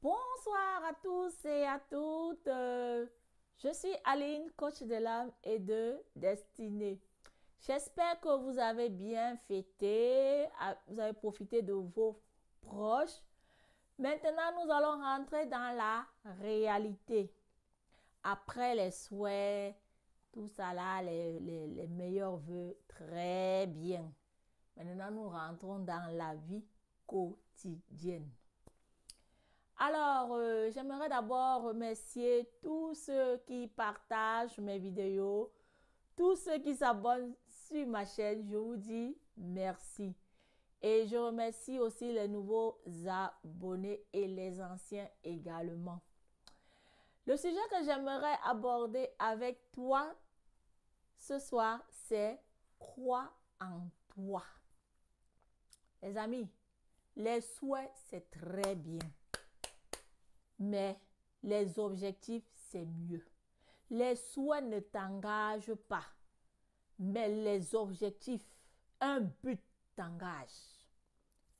Bonsoir à tous et à toutes. Je suis Aline, coach de l'âme et de destinée. J'espère que vous avez bien fêté, vous avez profité de vos proches. Maintenant, nous allons rentrer dans la réalité. Après les souhaits, tout ça là, les meilleurs vœux, très bien. Maintenant, nous rentrons dans la vie quotidienne. Alors, j'aimerais d'abord remercier tous ceux qui partagent mes vidéos, tous ceux qui s'abonnent sur ma chaîne. Je vous dis merci. Et je remercie aussi les nouveaux abonnés et les anciens également. Le sujet que j'aimerais aborder avec toi ce soir, c'est crois en toi. Les amis, les souhaits, c'est très bien. Mais les objectifs, c'est mieux. Les souhaits ne t'engagent pas. Mais les objectifs, un but t'engage.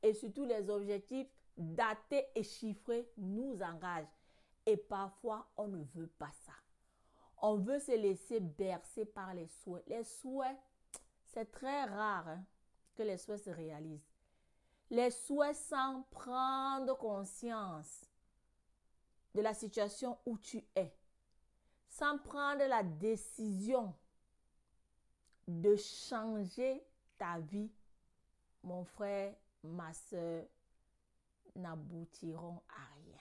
Et surtout les objectifs datés et chiffrés nous engagent. Et parfois, on ne veut pas ça. On veut se laisser bercer par les souhaits. Les souhaits, c'est très rare que les souhaits se réalisent. Les souhaits sans prendre conscience de la situation où tu es, sans prendre la décision de changer ta vie, mon frère, ma soeur, n'aboutiront à rien.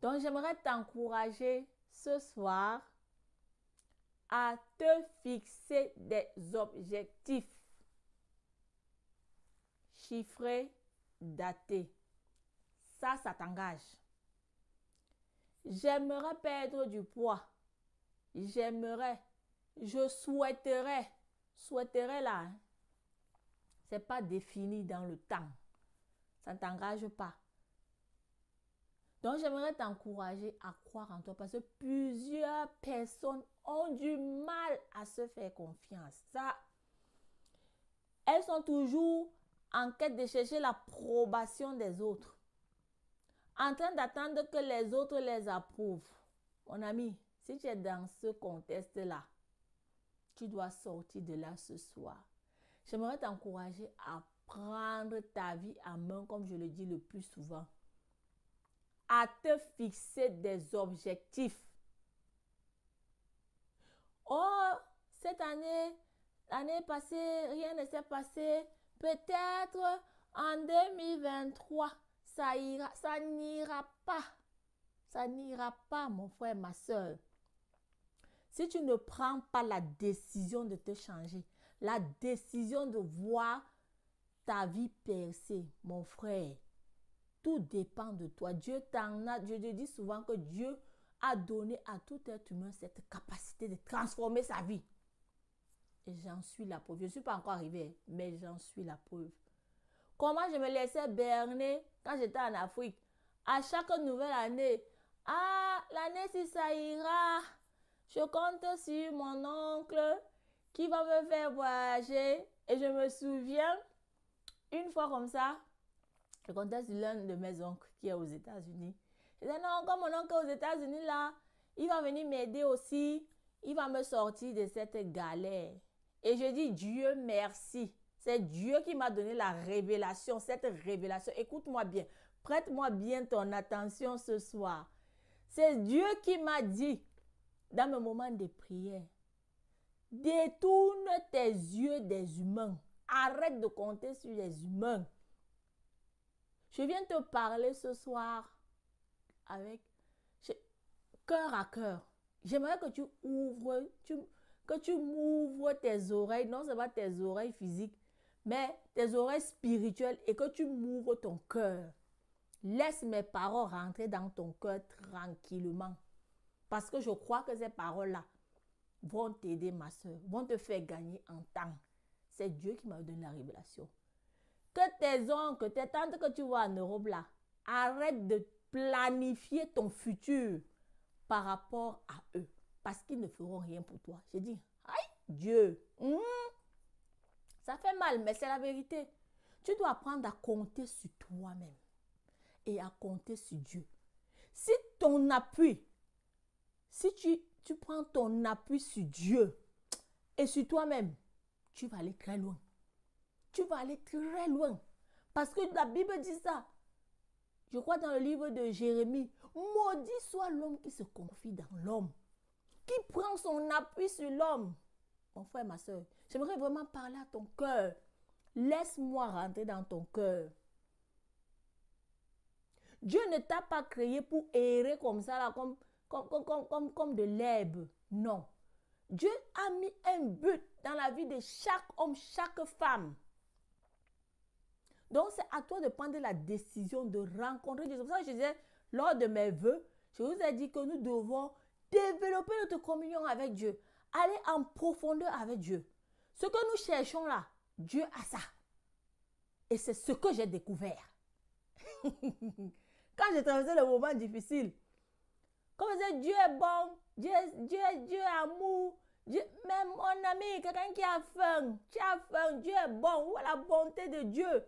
Donc, j'aimerais t'encourager ce soir à te fixer des objectifs chiffrés, datés. Ça t'engage. J'aimerais perdre du poids. Je souhaiterais là, c'est pas défini dans le temps. Ça ne t'engage pas. Donc, j'aimerais t'encourager à croire en toi parce que plusieurs personnes ont du mal à se faire confiance. Elles sont toujours en quête de chercher l'approbation des autres, en train d'attendre que les autres les approuvent. Mon ami, si tu es dans ce contexte-là, tu dois sortir de là ce soir. J'aimerais t'encourager à prendre ta vie en main, comme je le dis le plus souvent, à te fixer des objectifs. Oh, cette année, l'année passée, rien ne s'est passé. Peut-être en 2023, ça ira, ça n'ira pas. Ça n'ira pas, mon frère, ma soeur. Si tu ne prends pas la décision de te changer, la décision de voir ta vie percée, mon frère, tout dépend de toi. Je te dis souvent que Dieu a donné à tout être humain cette capacité de transformer sa vie. Et j'en suis la preuve. Je ne suis pas encore arrivée, mais j'en suis la preuve. Comment je me laissais berner quand j'étais en Afrique. À chaque nouvelle année, l'année si ça ira, je compte sur mon oncle qui va me faire voyager. Et je me souviens, une fois comme ça, je comptais sur l'un de mes oncles qui est aux États-Unis. Je disais, non, comme mon oncle est aux États-Unis là, il va venir m'aider aussi. Il va me sortir de cette galère. Et je dis, Dieu merci. C'est Dieu qui m'a donné la révélation, cette révélation. Écoute-moi bien, prête-moi bien ton attention ce soir. C'est Dieu qui m'a dit, dans mes moments de prière, détourne tes yeux des humains. Arrête de compter sur les humains. Je viens te parler ce soir avec cœur à cœur. J'aimerais que tu m'ouvres tes oreilles, non seulement tes oreilles physiques, mais tes oreilles spirituelles et que tu m'ouvres ton cœur. Laisse mes paroles rentrer dans ton cœur tranquillement. Parce que je crois que ces paroles-là vont t'aider, ma soeur, vont te faire gagner en temps. C'est Dieu qui m'a donné la révélation. Que tes oncles, tes tantes que tu vois en Europe là, arrête de planifier ton futur par rapport à eux. Parce qu'ils ne feront rien pour toi. J'ai dit, aïe, Dieu. Ça fait mal, mais c'est la vérité. Tu dois apprendre à compter sur toi-même. et à compter sur Dieu. Si ton appui, si tu prends ton appui sur Dieu et sur toi-même, tu vas aller très loin. Tu vas aller très loin. Parce que la Bible dit ça. Je crois dans le livre de Jérémie, maudit soit l'homme qui se confie dans l'homme, qui prend son appui sur l'homme. Mon frère, ma soeur, j'aimerais vraiment parler à ton cœur. Laisse-moi rentrer dans ton cœur. Dieu ne t'a pas créé pour errer comme ça, là, comme de l'herbe. Non. Dieu a mis un but dans la vie de chaque homme, chaque femme. Donc, c'est à toi de prendre la décision de rencontrer Dieu. C'est pour ça que je disais, lors de mes vœux, je vous ai dit que nous devons développer notre communion avec Dieu. Aller en profondeur avec Dieu. Ce que nous cherchons là, Dieu a ça. Et c'est ce que j'ai découvert. Quand j'ai traversé le moment difficile, comme je disais, Dieu est bon, Dieu est amour. Mais mon ami, quelqu'un qui a faim, Dieu est bon. Où est la bonté de Dieu?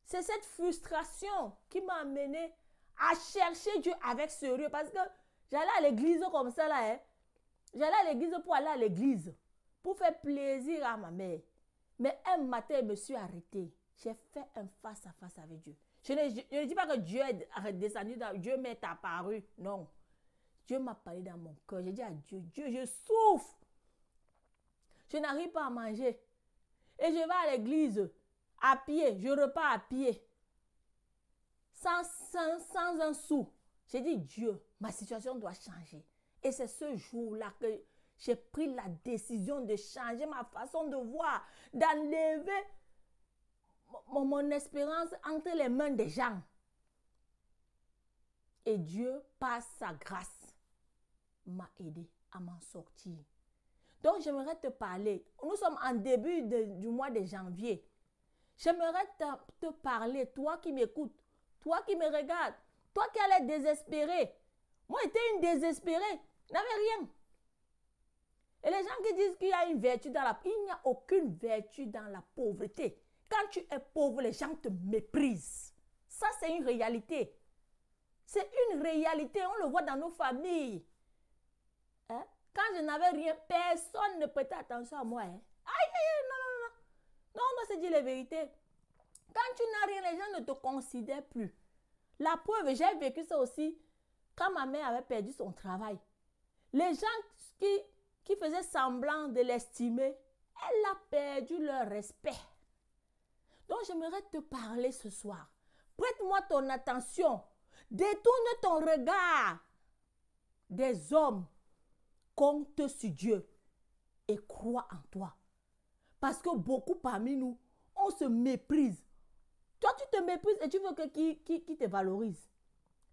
C'est cette frustration qui m'a amené à chercher Dieu avec sérieux. Parce que j'allais à l'église comme ça là. Hein. J'allais à l'église pour aller à l'église. Pour faire plaisir à ma mère. Mais un matin, je me suis arrêtée. J'ai fait un face à face avec Dieu. Je ne dis pas que Dieu est descendu, Dieu m'est apparu. Non. Dieu m'a parlé dans mon cœur. J'ai dit à Dieu, Dieu, je souffre. Je n'arrive pas à manger. Et je vais à l'église à pied. Je repars à pied. Sans un sou. J'ai dit, Dieu, ma situation doit changer. Et c'est ce jour-là que j'ai pris la décision de changer ma façon de voir, d'enlever mon espérance entre les mains des gens. Et Dieu, par sa grâce, m'a aidé à m'en sortir. Donc, j'aimerais te parler. Nous sommes en début du mois de janvier. J'aimerais te parler, toi qui m'écoutes, toi qui me regardes, toi qui allais désespéré. Moi, j'étais une désespérée. Je n'avais rien. Et les gens qui disent qu'il y a une vertu dans la... Il n'y a aucune vertu dans la pauvreté. Quand tu es pauvre, les gens te méprisent. Ça, c'est une réalité. C'est une réalité. On le voit dans nos familles. Hein? Quand je n'avais rien, personne ne prêtait attention à moi. Hein? Aïe, aïe, non, non, non. Non, on doit se dire la vérité. Quand tu n'as rien, les gens ne te considèrent plus. La preuve, j'ai vécu ça aussi quand ma mère avait perdu son travail. Les gens qui faisaient semblant de l'estimer, elle a perdu leur respect. Donc, j'aimerais te parler ce soir. Prête-moi ton attention. Détourne ton regard des hommes. Compte sur Dieu et crois en toi. Parce que beaucoup parmi nous, on se méprise. Toi, tu te méprises et tu veux que qui te valorise.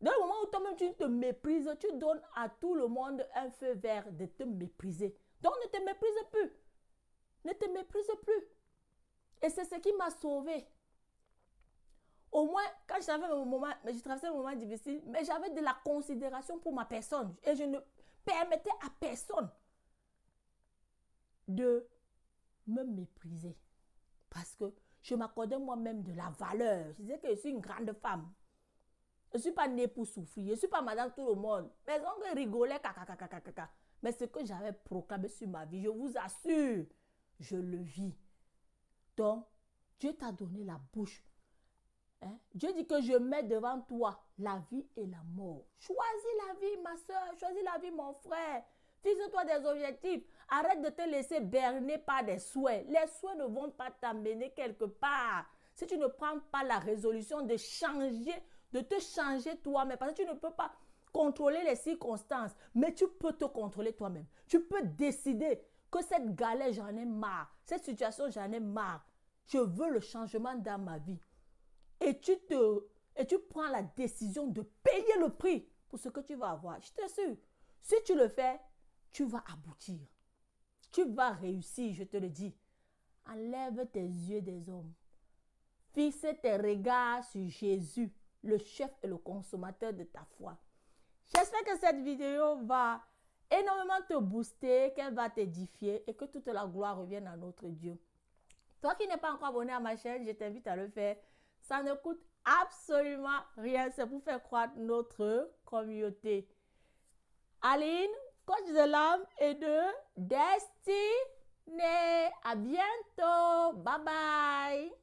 Dans le moment où toi-même tu te méprises, tu donnes à tout le monde un feu vert de te mépriser. Donc, ne te méprise plus. Ne te méprise plus. Et c'est ce qui m'a sauvée. Au moins, quand je traversais un moment difficile, mais j'avais de la considération pour ma personne. Et je ne permettais à personne de me mépriser. Parce que je m'accordais moi-même de la valeur. Je disais que je suis une grande femme. Je ne suis pas née pour souffrir. Je ne suis pas madame tout le monde. Mais on rigolait, Mais ce que j'avais proclamé sur ma vie, je vous assure, je le vis. Donc, Dieu t'a donné la bouche. Hein? Dieu dit que je mets devant toi la vie et la mort. Choisis la vie, ma soeur. Choisis la vie, mon frère. Fixe-toi des objectifs. Arrête de te laisser berner par des souhaits. Les souhaits ne vont pas t'amener quelque part. Si tu ne prends pas la résolution de changer, de te changer toi-même, parce que tu ne peux pas contrôler les circonstances, mais tu peux te contrôler toi-même. Tu peux décider que cette galère, j'en ai marre. Cette situation, j'en ai marre. Je veux le changement dans ma vie. Et tu prends la décision de payer le prix pour ce que tu vas avoir. Je t'assure, si tu le fais, tu vas aboutir. Tu vas réussir, je te le dis. Enlève tes yeux des hommes. Fixe tes regards sur Jésus, le chef et le consommateur de ta foi. J'espère que cette vidéo va énormément te booster, qu'elle va t'édifier et que toute la gloire revienne à notre Dieu. Toi qui n'es pas encore abonné à ma chaîne, je t'invite à le faire. Ça ne coûte absolument rien. C'est pour faire croître notre communauté. Aline, coach de l'âme et de destinée. À bientôt. Bye bye.